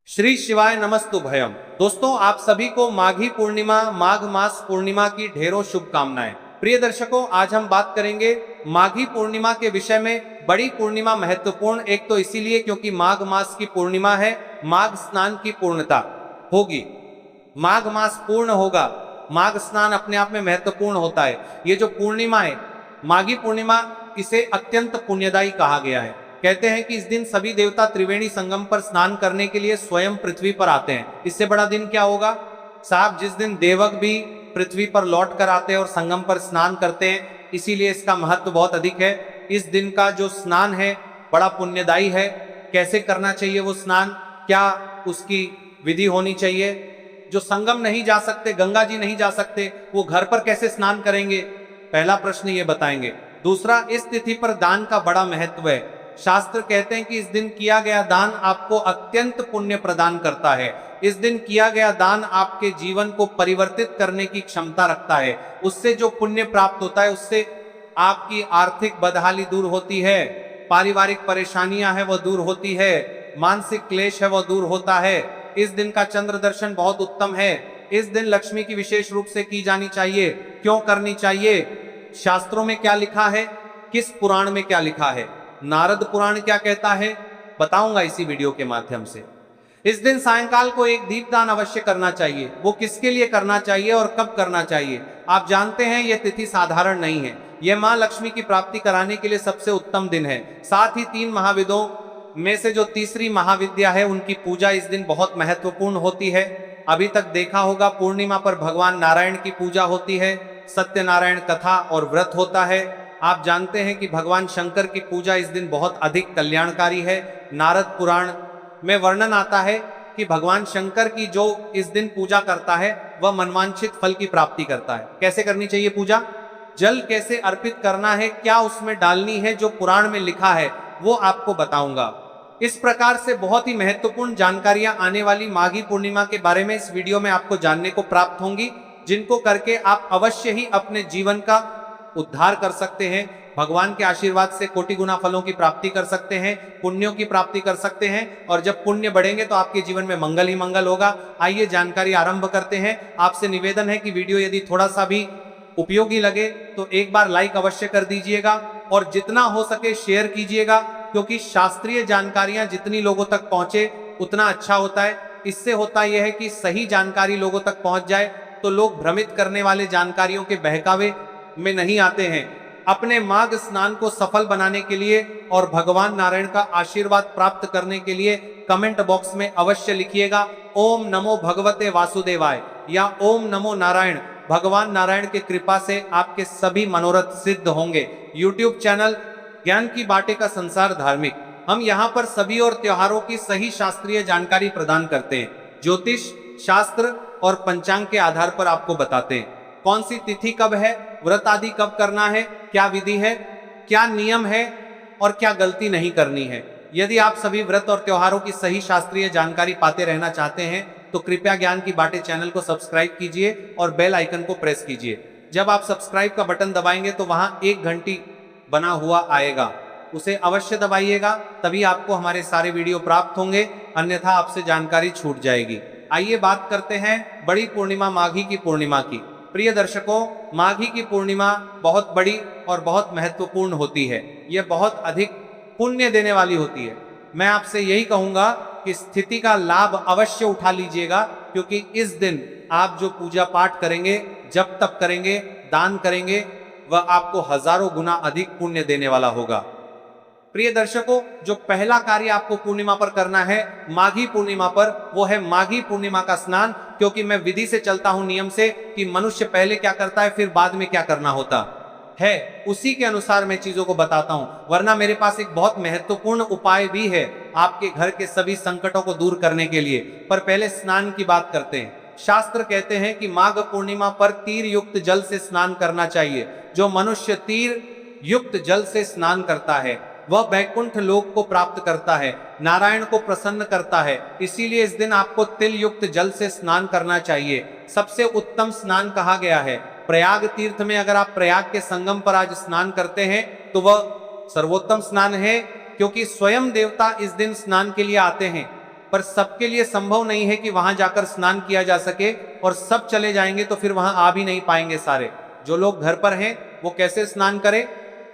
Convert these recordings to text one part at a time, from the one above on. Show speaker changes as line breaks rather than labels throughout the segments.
श्री शिवाय नमस्तु भयम। दोस्तों, आप सभी को माघी पूर्णिमा, माघ मास पूर्णिमा की ढेरों शुभकामनाएं। प्रिय दर्शकों, आज हम बात करेंगे माघी पूर्णिमा के विषय में। बड़ी पूर्णिमा महत्वपूर्ण एक तो इसीलिए क्योंकि माघ मास की पूर्णिमा है, माघ स्नान की पूर्णता होगी, माघ मास पूर्ण होगा। माघ स्नान अपने आप में महत्वपूर्ण होता है। ये जो पूर्णिमा है, माघी पूर्णिमा, इसे अत्यंत पुण्यदायी कहा गया है। कहते हैं कि इस दिन सभी देवता त्रिवेणी संगम पर स्नान करने के लिए स्वयं पृथ्वी पर आते हैं। इससे बड़ा दिन क्या होगा साहब, जिस दिन देवक भी पृथ्वी पर लौट कर आते हैं और संगम पर स्नान करते हैं। इसीलिए इसका महत्व बहुत अधिक है। इस दिन का जो स्नान है बड़ा पुण्यदायी है। कैसे करना चाहिए वो स्नान, क्या उसकी विधि होनी चाहिए? जो संगम नहीं जा सकते, गंगा जी नहीं जा सकते, वो घर पर कैसे स्नान करेंगे? पहला प्रश्न ये बताएंगे। दूसरा, इस तिथि पर दान का बड़ा महत्व है। शास्त्र कहते हैं कि इस दिन किया गया दान आपको अत्यंत पुण्य प्रदान करता है। इस दिन किया गया दान आपके जीवन को परिवर्तित करने की क्षमता रखता है। उससे जो पुण्य प्राप्त होता है, उससे आपकी आर्थिक बदहाली दूर होती है, पारिवारिक परेशानियां हैं वो दूर होती है, मानसिक क्लेश है वो दूर होता है। इस दिन का चंद्र दर्शन बहुत उत्तम है। इस दिन लक्ष्मी की विशेष रूप से की जानी चाहिए। क्यों करनी चाहिए? शास्त्रों में क्या लिखा है, किस पुराण में क्या लिखा है, नारद पुराण क्या कहता है, बताऊंगा इसी वीडियो के माध्यम से। इस दिन सायंकाल को एक दीपदान अवश्य करना चाहिए। वो किसके लिए करना चाहिए और कब करना चाहिए? आप जानते हैं यह तिथि साधारण नहीं है। यह मां लक्ष्मी की प्राप्ति कराने के लिए सबसे उत्तम दिन है। साथ ही 3 महाविदों में से जो तीसरी महाविद्या है, उनकी पूजा इस दिन बहुत महत्वपूर्ण होती है। अभी तक देखा होगा पूर्णिमा पर भगवान नारायण की पूजा होती है, सत्यनारायण कथा और व्रत होता है। आप जानते हैं कि भगवान शंकर की पूजा इस दिन बहुत अधिक कल्याणकारी है। नारद पुराण में वर्णन आता है कि भगवान शंकर की जो इस दिन पूजा करता है वह मनवांछित फल की प्राप्ति करता है। कैसे करनी चाहिए पूजा? जल कैसे अर्पित करना है, क्या उसमें डालनी है, जो पुराण में लिखा है वो आपको बताऊंगा। इस प्रकार से बहुत ही महत्वपूर्ण जानकारियां आने वाली माघी पूर्णिमा के बारे में इस वीडियो में आपको जानने को प्राप्त होंगी, जिनको करके आप अवश्य ही अपने जीवन का उद्धार कर सकते हैं। भगवान के आशीर्वाद से कोटि गुना फलों की प्राप्ति कर सकते हैं, पुण्यों की प्राप्ति कर सकते हैं, और जब पुण्य बढ़ेंगे तो आपके जीवन में मंगल ही मंगल होगा। आइए जानकारी आरंभ करते हैं। आपसे निवेदन है कि वीडियो यदि थोड़ा सा भी उपयोगी लगे तो एक बार लाइक अवश्य कर दीजिएगा और जितना हो सके शेयर कीजिएगा, क्योंकि शास्त्रीय जानकारियां जितनी लोगों तक पहुंचे उतना अच्छा होता है। इससे होता यह है कि सही जानकारी लोगों तक पहुंच जाए तो लोग भ्रमित करने वाले जानकारियों के बहकावे में नहीं आते हैं। अपने माघ स्नान को सफल बनाने के लिए और भगवान नारायण का आशीर्वाद प्राप्त करने के लिए कमेंट बॉक्स में अवश्य लिखिएगा ओम नमो भगवते वासुदेवाय या ओम नमो नारायण। भगवान नारायण की कृपा से आपके सभी मनोरथ सिद्ध होंगे। यूट्यूब चैनल ज्ञान की बाटे का संसार धार्मिक, हम यहाँ पर सभी और त्योहारों की सही शास्त्रीय जानकारी प्रदान करते हैं। ज्योतिष शास्त्र और पंचांग के आधार पर आपको बताते हैं कौन सी तिथि कब है, व्रत आदि कब करना है, क्या विधि है, क्या नियम है और क्या गलती नहीं करनी है। यदि आप सभी व्रत और त्योहारों की सही शास्त्रीय जानकारी पाते रहना चाहते हैं तो कृपया ज्ञान की बातें चैनल को सब्सक्राइब कीजिए और बेल आइकन को प्रेस कीजिए। जब आप सब्सक्राइब का बटन दबाएंगे तो वहां एक घंटी बना हुआ आएगा, उसे अवश्य दबाइएगा, तभी आपको हमारे सारे वीडियो प्राप्त होंगे, अन्यथा आपसे जानकारी छूट जाएगी। आइए बात करते हैं बड़ी पूर्णिमा माघी की पूर्णिमा की। प्रिय दर्शकों, माघी की पूर्णिमा बहुत बड़ी और बहुत महत्वपूर्ण होती है। यह बहुत अधिक पुण्य देने वाली होती है। मैं आपसे यही कहूंगा कि स्थिति का लाभ अवश्य उठा लीजिएगा, क्योंकि इस दिन आप जो पूजा पाठ करेंगे, जब तप करेंगे, दान करेंगे, वह आपको हजारों गुना अधिक पुण्य देने वाला होगा। प्रिय दर्शकों, जो पहला कार्य आपको पूर्णिमा पर करना है, माघी पूर्णिमा पर, वो है माघी पूर्णिमा का स्नान। क्योंकि मैं विधि से चलता हूं, नियम से, कि मनुष्य पहले क्या करता है फिर बाद में क्या करना होता है, उसी के अनुसार मैं चीजों को बताता हूं। वरना मेरे पास एक बहुत महत्वपूर्ण उपाय भी है आपके घर के सभी संकटों को दूर करने के लिए। पर पहले स्नान की बात करते हैं। शास्त्र कहते हैं कि माघ पूर्णिमा पर तीर युक्त जल से स्नान करना चाहिए। जो मनुष्य तीर युक्त जल से स्नान करता है वह बैकुंठ लोक को प्राप्त करता है, नारायण को प्रसन्न करता है। इसीलिए इस दिन आपको तिल युक्त जल से स्नान करना चाहिए। सबसे उत्तम स्नान कहा गया है। प्रयाग तीर्थ में अगर आप प्रयाग के संगम पर आज स्नान करते हैं तो वह सर्वोत्तम स्नान है, क्योंकि स्वयं देवता इस दिन स्नान के लिए आते हैं। पर सबके लिए संभव नहीं है कि वहां जाकर स्नान किया जा सके, और सब चले जाएंगे तो फिर वहां आ भी नहीं पाएंगे सारे। जो लोग घर पर हैं वो कैसे स्नान करें?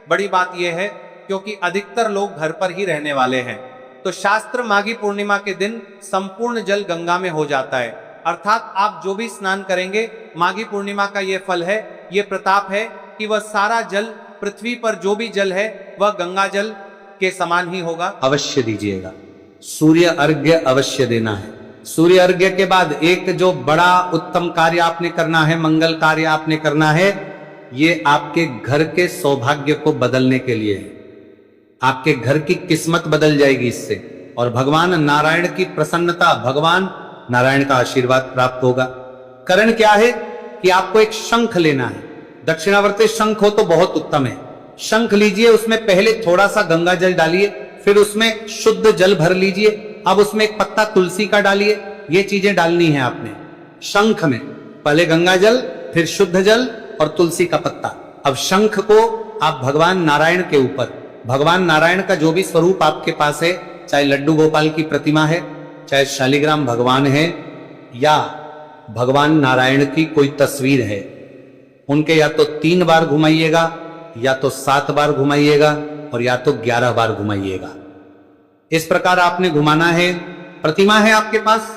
बड़ी बात यह है क्योंकि अधिकतर लोग घर पर ही रहने वाले हैं। तो शास्त्र माघी पूर्णिमा के दिन संपूर्ण जल गंगा में हो जाता है, अर्थात आप जो भी स्नान करेंगे, माघी पूर्णिमा का ये फल है, ये प्रताप है कि वह सारा जल, पृथ्वी पर जो भी जल है वह गंगा जल के समान ही होगा।
अवश्य दीजिएगा। सूर्य अर्घ्य अवश्य देना है। सूर्य अर्घ्य के बाद एक जो बड़ा उत्तम कार्य आपने करना है, मंगल कार्य आपने करना है, ये आपके घर के सौभाग्य को बदलने के लिए है। आपके घर की किस्मत बदल जाएगी इससे, और भगवान नारायण की प्रसन्नता, भगवान नारायण का आशीर्वाद प्राप्त होगा। कारण क्या है कि आपको एक शंख लेना है। दक्षिणावर्ती शंख हो तो बहुत उत्तम है। शंख लीजिए, उसमें पहले थोड़ा सा गंगा जल डालिए, फिर उसमें शुद्ध जल भर लीजिए, अब उसमें एक पत्ता तुलसी का डालिए। ये चीजें डालनी है आपने शंख में, पहले गंगा जल, फिर शुद्ध जल और तुलसी का पत्ता। अब शंख को आप भगवान नारायण के ऊपर, भगवान नारायण का जो भी स्वरूप आपके पास है, चाहे लड्डू गोपाल की प्रतिमा है, चाहे शालिग्राम भगवान है, या भगवान नारायण की कोई तस्वीर है, उनके या तो 3 बार घुमाइएगा, या तो 7 बार घुमाइएगा, और या तो 11 बार घुमाइएगा। इस प्रकार आपने घुमाना है। प्रतिमा है आपके पास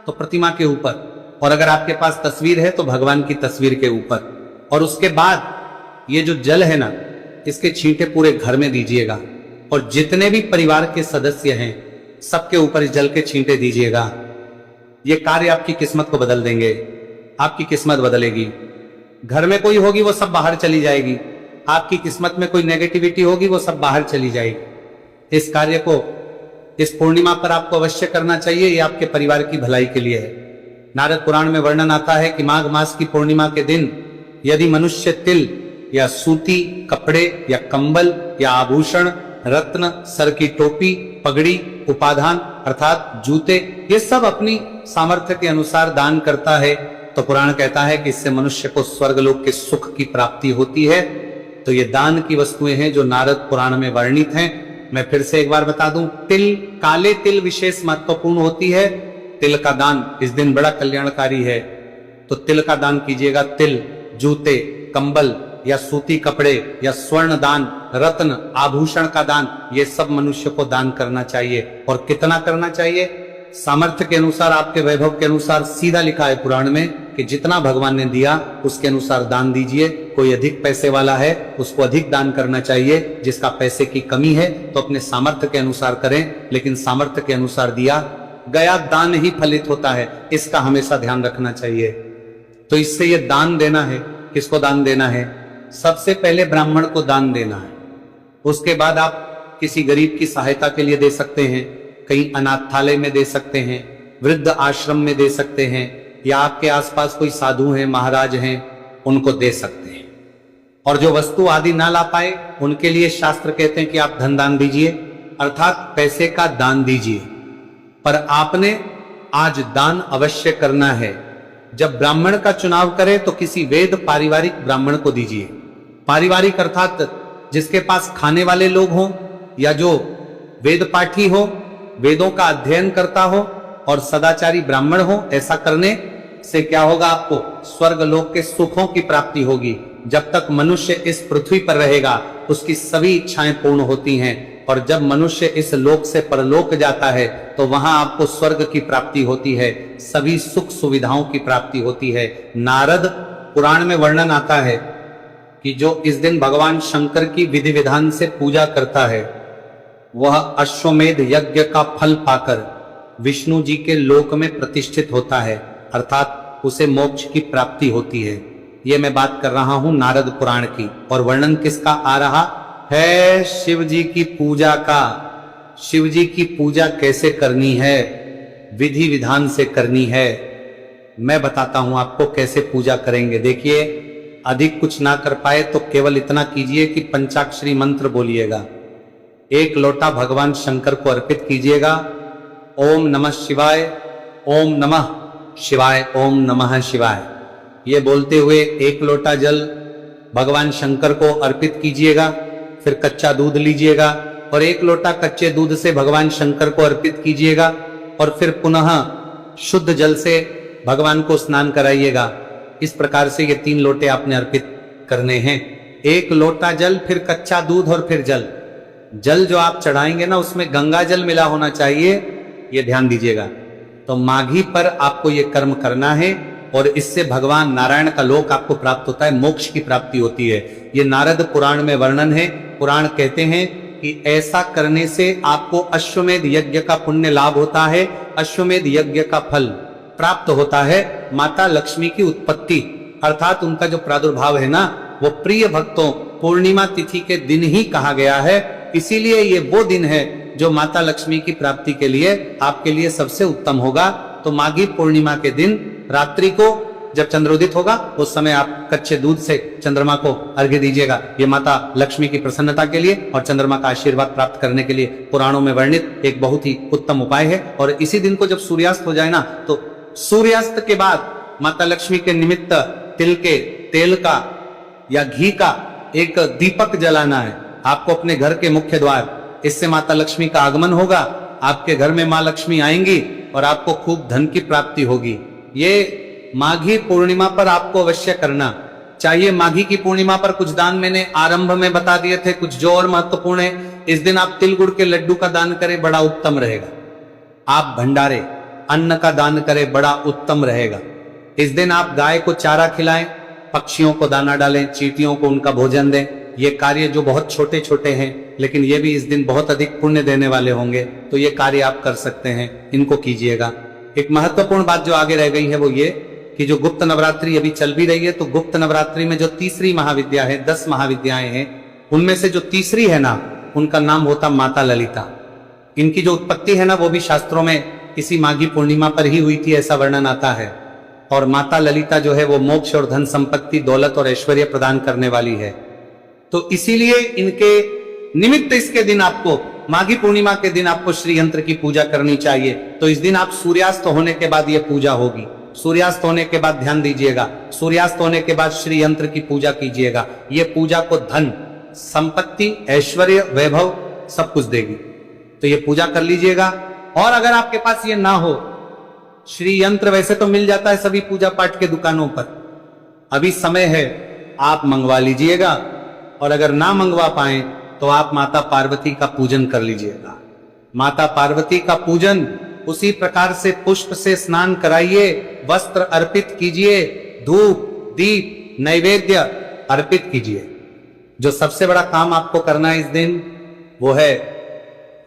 तो प्रतिमा के ऊपर, और अगर आपके पास तस्वीर है तो भगवान की तस्वीर के ऊपर। और उसके बाद ये जो जल है ना, इसके छींटे पूरे घर में दीजिएगा, और जितने भी परिवार के सदस्य हैं सबके ऊपर इस जल के छींटे दीजिएगा। ये कार्य आपकी किस्मत को बदल देंगे, आपकी किस्मत बदलेगी। घर में कोई होगी वो सब बाहर चली जाएगी, आपकी किस्मत में कोई नेगेटिविटी होगी वो सब बाहर चली जाएगी। इस कार्य को इस पूर्णिमा पर आपको अवश्य करना चाहिए, ये आपके परिवार की भलाई के लिए है। नारद पुराण में वर्णन आता है कि माघ मास की पूर्णिमा के दिन यदि मनुष्य तिल या सूती कपड़े या कंबल या आभूषण, रत्न, सर की टोपी, पगड़ी, उपाधान अर्थात जूते, ये सब अपनी सामर्थ्य के अनुसार दान करता है, तो पुराण कहता है कि इससे मनुष्य को स्वर्गलोक के सुख की प्राप्ति होती है। तो ये दान की वस्तुएं हैं जो नारद पुराण में वर्णित हैं। मैं फिर से एक बार बता दूं, तिल, काले तिल विशेष महत्वपूर्ण होती है। तिल का दान इस दिन बड़ा कल्याणकारी है, तो तिल का दान कीजिएगा। तिल, जूते, कंबल या सूती कपड़े या स्वर्ण दान, रत्न, आभूषण का दान, ये सब मनुष्य को दान करना चाहिए। और कितना करना चाहिए? सामर्थ्य के अनुसार, आपके वैभव के अनुसार। सीधा लिखा है पुराण में कि जितना भगवान ने दिया उसके अनुसार दान दीजिए। कोई अधिक पैसे वाला है उसको अधिक दान करना चाहिए, जिसका पैसे की कमी है तो अपने सामर्थ्य के अनुसार करें, लेकिन सामर्थ्य के अनुसार दिया गया दान ही फलित होता है, इसका हमेशा ध्यान रखना चाहिए। तो इससे ये दान देना है। किसको दान देना है? सबसे पहले ब्राह्मण को दान देना है। उसके बाद आप किसी गरीब की सहायता के लिए दे सकते हैं, कहीं अनाथालय में दे सकते हैं, वृद्ध आश्रम में दे सकते हैं, या आपके आसपास कोई साधु हैं, महाराज हैं, उनको दे सकते हैं। और जो वस्तु आदि ना ला पाए उनके लिए शास्त्र कहते हैं कि आप धन दान दीजिए, अर्थात पैसे का दान दीजिए। पर आपने आज दान अवश्य करना है। जब ब्राह्मण का चुनाव करें तो किसी वेद पारिवारिक ब्राह्मण को दीजिए। पारिवारिक अर्थात जिसके पास खाने वाले लोग हों, या जो वेद पाठी हो, वेदों का अध्ययन करता हो और सदाचारी ब्राह्मण हो। ऐसा करने से क्या होगा? आपको स्वर्ग लोक के सुखों की प्राप्ति होगी। जब तक मनुष्य इस पृथ्वी पर रहेगा उसकी सभी इच्छाएं पूर्ण होती हैं, और जब मनुष्य इस लोक से परलोक जाता है तो वहां आपको स्वर्ग की प्राप्ति होती है, सभी सुख सुविधाओं की प्राप्ति होती है। नारद पुराण में वर्णन आता है कि जो इस दिन भगवान शंकर की विधि विधान से पूजा करता है, वह अश्वमेध यज्ञ का फल पाकर विष्णु जी के लोक में प्रतिष्ठित होता है, अर्थात उसे मोक्ष की प्राप्ति होती है। ये मैं बात कर रहा हूं नारद पुराण की। और वर्णन किसका आ रहा है? शिव जी की पूजा का। शिव जी की पूजा कैसे करनी है? विधि विधान से करनी है। मैं बताता हूं आपको कैसे पूजा करेंगे। देखिए, अधिक कुछ ना कर पाए तो केवल इतना कीजिए कि पंचाक्षरी मंत्र बोलिएगा। 1 लोटा भगवान शंकर को अर्पित कीजिएगा। ओम नमः शिवाय, ओम नमः शिवाय, ओम नमः शिवाय, ये बोलते हुए 1 लोटा जल भगवान शंकर को अर्पित कीजिएगा। फिर कच्चा दूध लीजिएगा और 1 लोटा कच्चे दूध से भगवान शंकर को अर्पित कीजिएगा। और फिर पुनः शुद्ध जल से भगवान को स्नान कराइएगा। इस प्रकार से ये 3 लोटे आपने अर्पित करने हैं। 1 लोटा जल, फिर कच्चा दूध और फिर जल। जल जो आप चढ़ाएंगे ना उसमें गंगा जल मिला होना चाहिए, ये ध्यान दीजिएगा। तो माघी पर आपको ये कर्म करना है और इससे भगवान नारायण का लोक आपको प्राप्त होता है, मोक्ष की प्राप्ति होती है। ये नारद पुराण में वर्णन है। पुराण कहते हैं कि ऐसा करने से आपको अश्वमेध यज्ञ का पुण्य लाभ होता है, अश्वमेध यज्ञ का फल प्राप्त होता है। माता लक्ष्मी की उत्पत्ति अर्थात उनका जो प्रादुर्भाव है ना, वो प्रिय भक्तों पूर्णिमा तिथि के दिन ही कहा गया है। इसीलिए ये वो दिन है जो माता लक्ष्मी की प्राप्ति के लिए आपके लिए सबसे उत्तम होगा। तो माघी पूर्णिमा के दिन रात्रि को जब चंद्रोदित होगा उस समय आप कच्चे दूध से चंद्रमा को अर्घ्य दीजिएगा। ये माता लक्ष्मी की प्रसन्नता के लिए और चंद्रमा का आशीर्वाद प्राप्त करने के लिए पुराणों में वर्णित एक बहुत ही उत्तम उपाय है। और इसी दिन को जब सूर्यास्त हो जाए ना, तो सूर्यास्त के बाद माता लक्ष्मी के निमित्त तिल के तेल का या घी का एक दीपक जलाना है आपको अपने घर के मुख्य द्वार। इससे माता लक्ष्मी का आगमन होगा, आपके घर में मां लक्ष्मी आएंगी और आपको खूब धन की प्राप्ति होगी। ये माघी पूर्णिमा पर आपको अवश्य करना चाहिए। माघी की पूर्णिमा पर कुछ दान मैंने आरंभ में बता दिए थे, कुछ जो और महत्वपूर्ण है। इस दिन आप तिल गुड़ के लड्डू का दान करें, बड़ा उत्तम रहेगा। आप भंडारे अन्न का दान करें, बड़ा उत्तम रहेगा। इस दिन आप गाय को चारा खिलाएं, पक्षियों को दाना डालें, चींटियों को उनका भोजन दें। ये कार्य जो बहुत छोटे छोटे हैं लेकिन ये भी इस दिन बहुत अधिक पुण्य देने वाले होंगे, तो ये कार्य आप कर सकते हैं, इनको कीजिएगा। एक महत्वपूर्ण बात जो आगे रह गई है वो ये कि जो गुप्त नवरात्रि अभी चल भी रही है, तो गुप्त नवरात्रि में जो तीसरी महाविद्या है, 10 महाविद्याएं हैं, उनमें से जो तीसरी है ना, उनका नाम होता माता ललिता। इनकी जो उत्पत्ति है ना, वो भी शास्त्रों में इसी माघी पूर्णिमा पर ही हुई थी, ऐसा वर्णन आता है। और माता ललिता जो है वो मोक्ष और धन संपत्ति, दौलत और ऐश्वर्य प्रदान करने वाली है। तो इसीलिए इनके निमित्त इसके दिन आपको, माघी पूर्णिमा के दिन आपको श्री यंत्र की पूजा करनी चाहिए। तो इस दिन आप सूर्यास्त होने के बाद ये पूजा होगी। सूर्यास्त होने के बाद ध्यान दीजिएगा, सूर्यास्त होने के बाद श्री यंत्र की पूजा कीजिएगा। ये पूजा को धन, संपत्ति, ऐश्वर्य, वैभव सब कुछ देगी। तो ये पूजा कर लीजिएगा। और अगर आपके पास ये ना हो, श्री यंत्र वैसे तो मिल जाता है सभी पूजा पाठ के दुकानों पर, अभी समय है, आप मंगवा लीजिएगा। और अगर ना मंगवा पाए तो आप माता पार्वती का पूजन कर लीजिएगा। माता पार्वती का पूजन उसी प्रकार से पुष्प से स्नान कराइए, वस्त्र अर्पित कीजिए, धूप दीप नैवेद्य अर्पित कीजिए। जो सबसे बड़ा काम आपको करना है इस दिन वो है,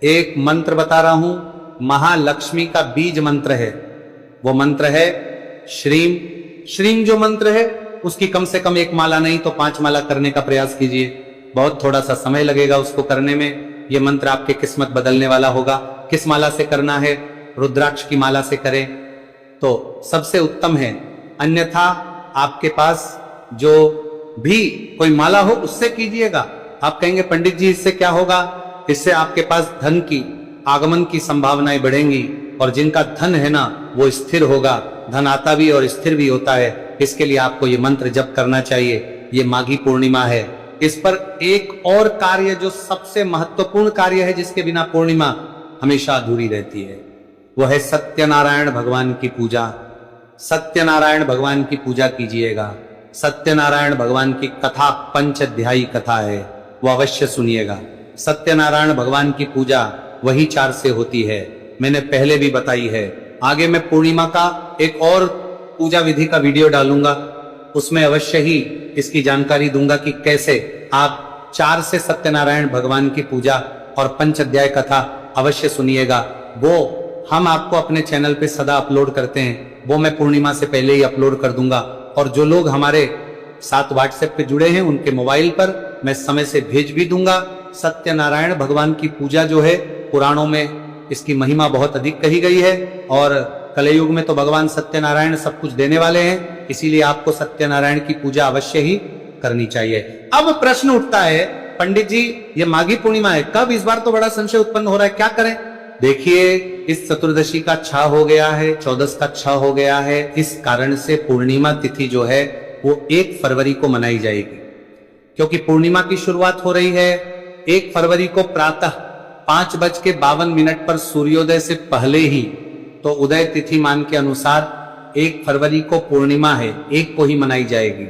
एक मंत्र बता रहा हूं, महालक्ष्मी का बीज मंत्र है। वो मंत्र है श्रीम। श्रीम जो मंत्र है उसकी कम से कम 1 माला नहीं तो 5 माला करने का प्रयास कीजिए। बहुत थोड़ा सा समय लगेगा उसको करने में। ये मंत्र आपकी किस्मत बदलने वाला होगा। किस माला से करना है? रुद्राक्ष की माला से करें तो सबसे उत्तम है। अन्यथा आपके पास जो भी कोई माला हो उससे कीजिएगा। आप कहेंगे पंडित जी इससे क्या होगा? इससे आपके पास धन की आगमन की संभावनाएं बढ़ेंगी और जिनका धन है ना वो स्थिर होगा। धन आता भी और स्थिर भी होता है। इसके लिए आपको ये मंत्र जप करना चाहिए। ये माघी पूर्णिमा है। इस पर एक और कार्य जो सबसे महत्वपूर्ण कार्य है, जिसके बिना पूर्णिमा हमेशा अधूरी रहती है, वो है सत्यनारायण भगवान की पूजा। सत्यनारायण भगवान की पूजा कीजिएगा। सत्यनारायण भगवान की कथा 5 अध्यायी कथा है, वो अवश्य सुनिएगा। सत्यनारायण भगवान की पूजा वही 4 से होती है, मैंने पहले भी बताई है। आगे मैं पूर्णिमा का एक और पूजा विधि का वीडियो डालूंगा, उसमें अवश्य ही इसकी जानकारी दूंगा कि कैसे आप 4 से सत्यनारायण भगवान की पूजा और 5 अध्याय कथा अवश्य सुनिएगा। वो हम आपको अपने चैनल पे सदा अपलोड करते हैं, वो मैं पूर्णिमा से पहले ही अपलोड कर दूंगा। और जो लोग हमारे साथ व्हाट्सएप पे जुड़े हैं उनके मोबाइल पर मैं समय से भेज भी दूंगा। सत्यनारायण भगवान की पूजा जो है, पुराणों में इसकी महिमा बहुत अधिक कही गई है और कलयुग में तो भगवान सत्यनारायण सब कुछ देने वाले हैं, इसीलिए आपको सत्यनारायण की पूजा अवश्य ही करनी चाहिए। अब प्रश्न उठता है, पंडित जी ये माघी पूर्णिमा है, कब? इस बार तो बड़ा संशय उत्पन्न हो रहा है, क्या करें? देखिए, इस चतुर्दशी का छा हो गया है, 14 का छा हो गया है। इस कारण से पूर्णिमा तिथि जो है वो 1 फरवरी को मनाई जाएगी, क्योंकि पूर्णिमा की शुरुआत हो रही है 1 फरवरी को प्रातः 5:52 पर सूर्योदय से पहले ही तो उदय तिथि मान के अनुसार 1 फरवरी को पूर्णिमा है, 1 को ही मनाई जाएगी।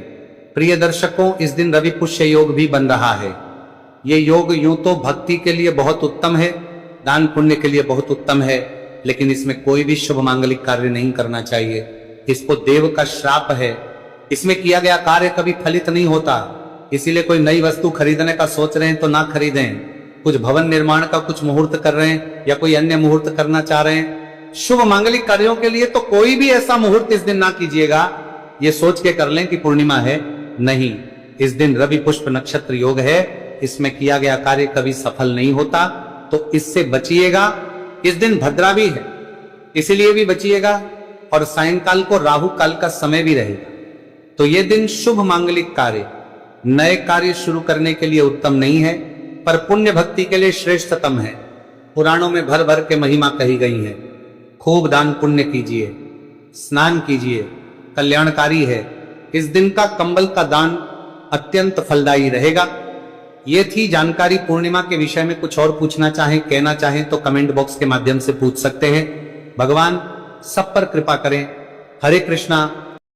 प्रिय दर्शकों, इस दिन रवि पुष्य योग भी बन रहा है। ये योग यूं तो भक्ति के लिए बहुत उत्तम है, दान पुण्य के लिए बहुत उत्तम है, लेकिन इसमें कोई भी शुभ मांगलिक कार्य नहीं करना चाहिए। इसको देव का श्राप है। इसमें किया गया कार्य कभी फलित नहीं होता। इसीलिए कोई नई वस्तु खरीदने का सोच रहे हैं तो ना खरीदें। कुछ भवन निर्माण का कुछ मुहूर्त कर रहे हैं या कोई अन्य मुहूर्त करना चाह रहे हैं शुभ मांगलिक कार्यों के लिए, तो कोई भी ऐसा मुहूर्त इस दिन ना कीजिएगा ये सोच के कर लें कि पूर्णिमा है। नहीं, इस दिन रवि पुष्प नक्षत्र योग है, इसमें किया गया कार्य कभी सफल नहीं होता, तो इससे बचिएगा। इस दिन भद्रा भी है, इसीलिए भी बचिएगा, और सायंकाल को राहु काल का समय भी रहेगा। तो यह दिन शुभ मांगलिक कार्य, नए कार्य शुरू करने के लिए उत्तम नहीं है, पर पुण्य भक्ति के लिए श्रेष्ठतम है। पुराणों में भर भर के महिमा कही गई है। खूब दान पुण्य कीजिए, स्नान कीजिए, कल्याणकारी है। इस दिन का कंबल का दान अत्यंत फलदायी रहेगा। ये थी जानकारी पूर्णिमा के विषय में। कुछ और पूछना चाहें, कहना चाहें तो कमेंट बॉक्स के माध्यम से पूछ सकते हैं। भगवान सब पर कृपा करें। हरे कृष्णा।